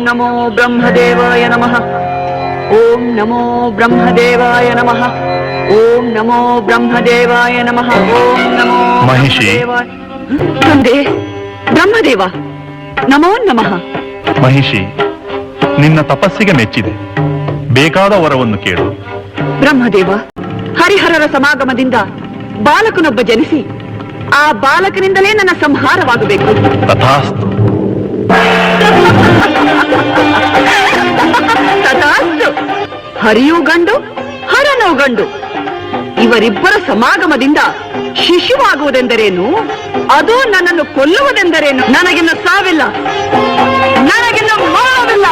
ನಮೋ ಬ್ರಹ್ಮದೇವಾಯ ನಮಃ. ಓಂ ನಮೋ ಬ್ರಹ್ಮದೇವಾಯ ನಮಃ. ಓಂ ನಮೋ ಬ್ರಹ್ಮದೇವಾಯ ನಮಃ. ಓಂ ನಮೋ ಮಹಿಷಿ. ತಂದೆ ಬ್ರಹ್ಮದೇವ, ನಮೋ ನಮಃ. ಮಹಿಷಿ, ನಿನ್ನ ತಪಸ್ಸಿಗೆ ಮೆಚ್ಚಿದೆ. ಬೇಕಾದ ವರವನ್ನು ಕೇಳು. ಬ್ರಹ್ಮದೇವ, ಹರಿಹರರ ಸಮಾಗಮದಿಂದ ಬಾಲಕನೊಬ್ಬ ಜನಿಸಿ ಆ ಬಾಲಕನಿಂದಲೇ ನನ್ನ ಸಂಹಾರವಾಗಬೇಕು. ತಥಾಸ್ತು. ತಥಾಸ್ತು. ಹರಿಯೂ ಗಂಡು, ಹರನೂ ಗಂಡು. ಇವರಿಬ್ಬರ ಸಮಾಗಮದಿಂದ ಶಿಶುವಾಗುವುದೆಂದರೇನು? ಅದು ನನ್ನನ್ನು ಕೊಲ್ಲುವುದೆಂದರೇನು? ನನಗಿನ್ನು ಸಾವಿಲ್ಲ, ನನಗಿನ್ನು ಮರಣವಿಲ್ಲ.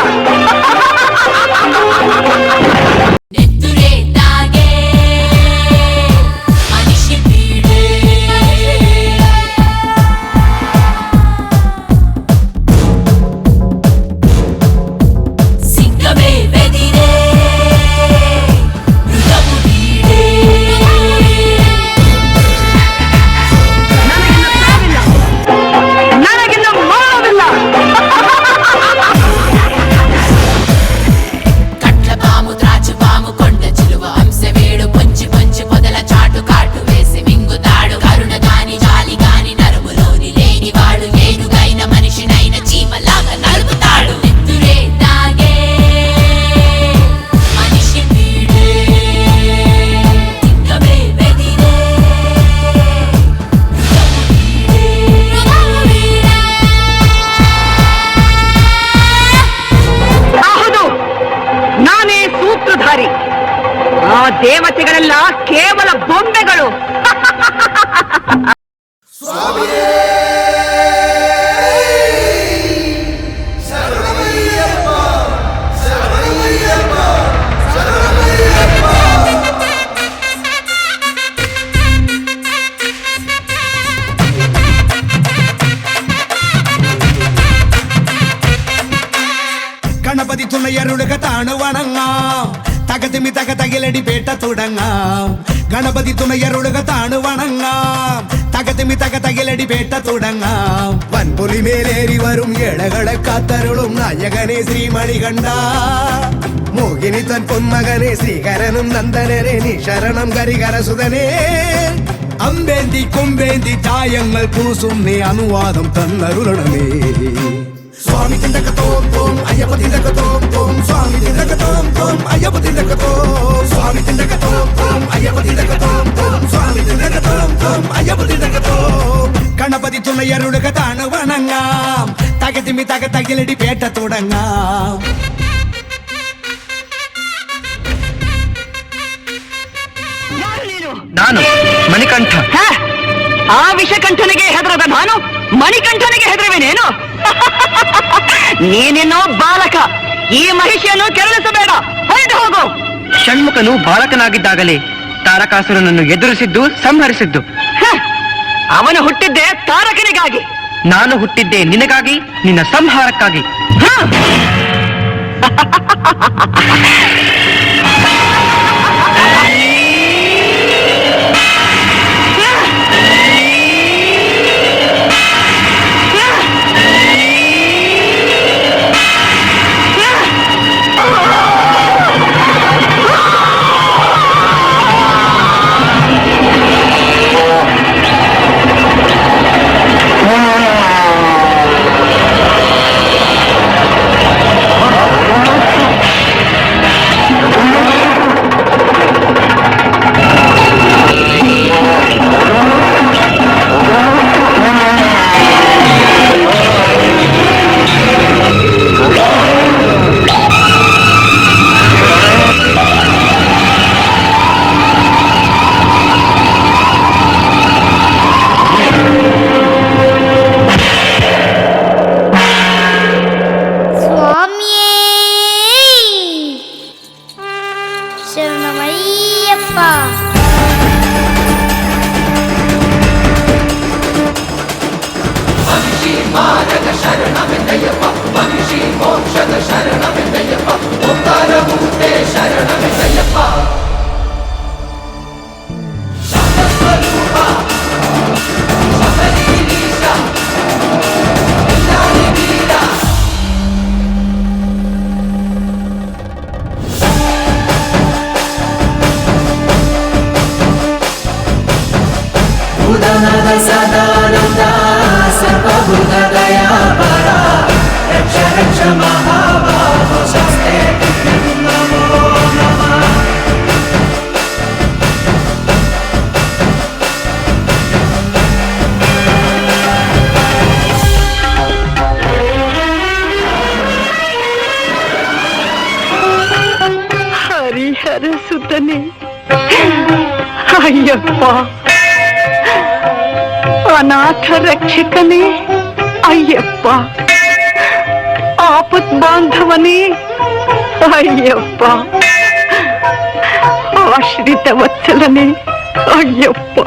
ಆ ದೇವತೆಗಳೆಲ್ಲ ಕೇವಲ ಬೊಂಬೆಗಳು. ಗಣಪತಿ ತುಣಯರುಡುಗ ತಾಣುವಣಂಗ തകതിമി തക തകിലടി പേട്ട തുടങ്ങാം. ഗണപതി തുണയരുടുക താണുവണങ്ങാം. തകതിമി തക തകിലടി പേട്ട തുടങ്ങാം. വൻപുലി മേലേറി വരും ഇളകളെ കാത്തരുളും നായകനെ ശ്രീമണികണ്ഠ. മോഹിനി തൻ പൊന്മകനെ ശ്രീകരനും നന്ദനരെ നീ ശരണം കരികരസുതനെ. അമ്പേന്തി കൊമ്പേന്തി ചായങ്ങൾ പൂസും നീ അനുവാദം തന്നരുളണമേ. സ്വാമി തിണ്ടകത്തോം തോം അയ്യപ്പ തിണ്ടകത്തോം തോം. സ്വാമി തിണ്ടകത്തോം തോം അയ്യപ്പ തിണ്ടകത്തോം. സ്വാമി തിണ്ടകത്തോം തോം അയ്യപ്പ തിണ്ടകത്തോം തോം. സ്വാമി തിണ്ടകത്തോം തോം അയ്യപ്പ തിണ്ടകത്തോം. ഗണപതി തുണയരുടുക താണുവണങ്ങാം. തകതിമി തക തകിലടി പേട്ട തുടങ്ങാം. ನಾನು ಮಣಿಕಂಠ. ಆ ವಿಷಕಂಠನಿಗೆ ಹೆದರದ ನಾನು ಮಣಿಕಂಠನಿಗೆ ಹೆದರುವೆನೇನು? ನೀನೇನೋ ಬಾಲಕ. ಈ ಮಹಿಷಿಯನ್ನು ಕೆರಳಿಸಬೇಡ, ಹೊರಟು ಹೋಗು. ಷಣ್ಮುಖನು ಬಾಲಕನಾಗಿದ್ದಾಗಲೇ ತಾರಕಾಸುರನನ್ನು ಎದುರಿಸಿದ್ದು, ಸಂಹರಿಸಿದ್ದು. ಅವನು ಹುಟ್ಟಿದ್ದೆ ತಾರಕನಿಗಾಗಿ. ನಾನು ಹುಟ್ಟಿದ್ದೆ ನಿನಗಾಗಿ, ನಿನ್ನ ಸಂಹಾರಕ್ಕಾಗಿ. ಅಯ್ಯಪ್ಪ, ಅನಾಥ ರಕ್ಷಕನೇ ಅಯ್ಯಪ್ಪ, ಆಪತ್ ಬಾಂಧವನೇ ಅಯ್ಯಪ್ಪ, ಆಶ್ರಿತ ವತ್ಸಲನೇ ಅಯ್ಯಪ್ಪ,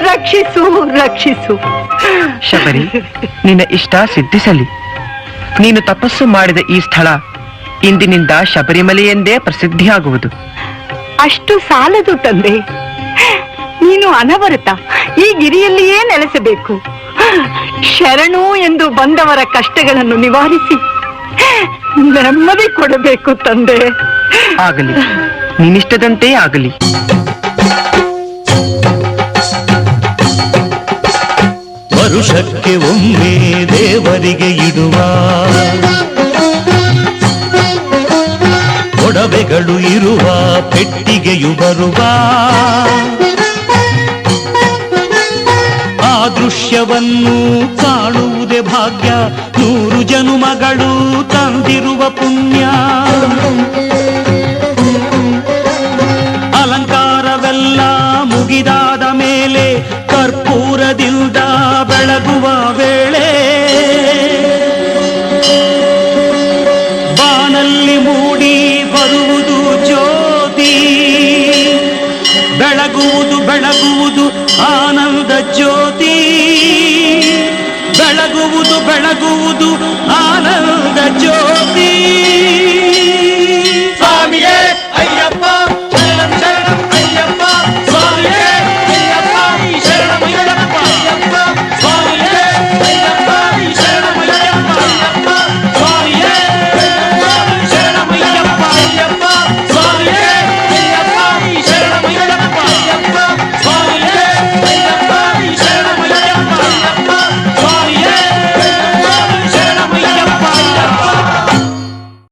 ರಕ್ಷಿಸು ರಕ್ಷಿಸು. ಶಬರಿ, ನಿನ್ನ ಇಷ್ಟ ಸಿದ್ಧಿಸಲಿ. ನೀನು ತಪಸ್ಸು ಮಾಡಿದ ಈ ಸ್ಥಳ ಇಂದಿನಿಂದ ಶಬರಿಮಲೆ ಎಂದೇ ಪ್ರಸಿದ್ಧಿಯಾಗುವುದು. ಅಷ್ಟು ಸಾಲದು ತಂದೆ. ನೀನು ಅನವರತ ಈ ಗಿರಿಯಲ್ಲಿಯೇ ನೆಲೆಸಬೇಕು. ಶರಣು ಎಂದು ಬಂದವರ ಕಷ್ಟಗಳನ್ನು ನಿವಾರಿಸಿ ನೆಮ್ಮದಿ ಕೊಡಬೇಕು ತಂದೆ. ಆಗಲಿ, ನಿನ್ನಿಷ್ಟದಂತೆ ಆಗಲಿ. ವರುಷಕ್ಕೆ ಒಮ್ಮೆ ದೇವರಿಗೆ ಇಡುವ ಒಡವೆಗಳು ಇರುವ ಪೆಟ್ಟಿಗೆಯು ಬರುವ ಆ ದೃಶ್ಯವನ್ನು ಕಾಣುವುದೇ ಭಾಗ್ಯ. 100 ಜನುಮಗಳು ತಂದಿರುವ ಪುಣ್ಯ. ಅಲಂಕಾರವೆಲ್ಲ ಮುಗಿದಾದ ಮೇಲೆ ಕರ್ಪೂರದಿಂದ ಬೆಳಗುವ ವೇಳೆ ಬಾನಲ್ಲಿ ಮೂಡಿ ಬರುವುದು ಜ್ಯೋತಿ. ಬೆಳಗುವುದು ಬೆಳಗುವುದು ಆನಂದ ಜ್ಯೋತಿ. ಬೆಳಗುವುದು ಬೆಳಗುವುದು ಆನಂದ ಜ್ಯೋತಿ.